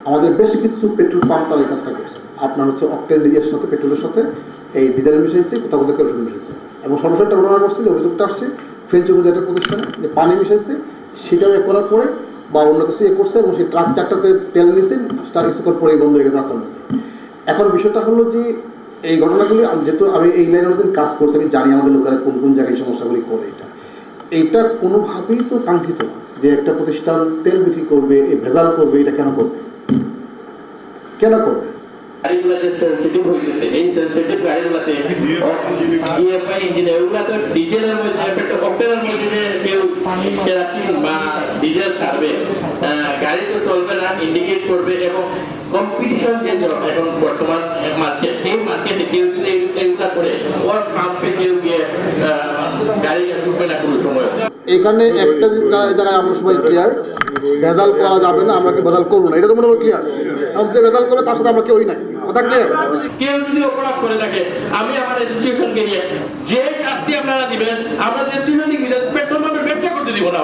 আমাদের বেশ কিছু পেট্রোল পাম্প তারা এই কাজটা করছে। আপনার হচ্ছে অকটেন ডিজের সাথে পেট্রোলের সাথে এই ডিজেল মিশাইছে, কোথাও কোথাও কেরোসিন মিশাইছে। এবং সর্বশেষ একটা ঘটনা করছে, যে অভিযোগটা আসছে ফেঞ্চুগুজা একটা প্রতিষ্ঠানে, যে পানি মিশাইছে, সেটাও করার পরে বা অন্য কিছু করছে, এবং সেই ট্রাক চারটাতে তেল নিয়েছে, তার কিছুক্ষণ পরেই বন্ধ হয়ে গেছে আসার মধ্যে। এখন বিষয়টা হলো যে এই ঘটনাগুলি, যেহেতু আমি এই লাইনের মধ্যে কাজ করছি, আমি জানি আমাদের লোকেরা কোন কোন জায়গায় এই সমস্যাগুলি করে। এইটা কোনোভাবেই তো কাঙ্ক্ষিত না যে একটা প্রতিষ্ঠান তেল বিক্রি করবে, এই ভেজাল করবে। এটা কেন করবে? কেন করবে? গাড়িগুলো যে সেন্সিটিভ হয়ে গেছে, এই সেন্সিটিভ গাড়িগুলোতে ইএফআই ইঞ্জিন, এগুলো তো ডিজেলের মধ্যে, পেট্রোল অকটেনের মধ্যে কেউ কেরোসিন বা ডিজেল ছাড়বে, গাড়ি তো চলবে না, ইন্ডিকেট করবে। এবং কম্পিটিশন যে এখন বর্তমান মার্কেট, এই মার্কেটে কেউ যদি এগুলা করে ওর পাম্পে কেউ গিয়ে গাড়ি ঢুকবে না কোনো সময়। এখানে একটা জায়গায় আমরা সবাই ক্লিয়ার, ভেজাল করা যাবে না, আমরা কি ভেজাল করবো না, এটা তো মনে হয় ক্লিয়ার। আমাদের ভেজাল করবে তার সাথে আমরা কেউই নাই, কথা ক্লিয়ার। কেউ যদি অপরাধ করে থাকে, আমি আমার অ্যাসোসিয়েশনকে নিয়ে যে শাস্তি আপনারা দিবেন, আমরা অ্যাসোসিয়েশন পেট্রোল পাম্পের ব্যবসা করতে দিব না।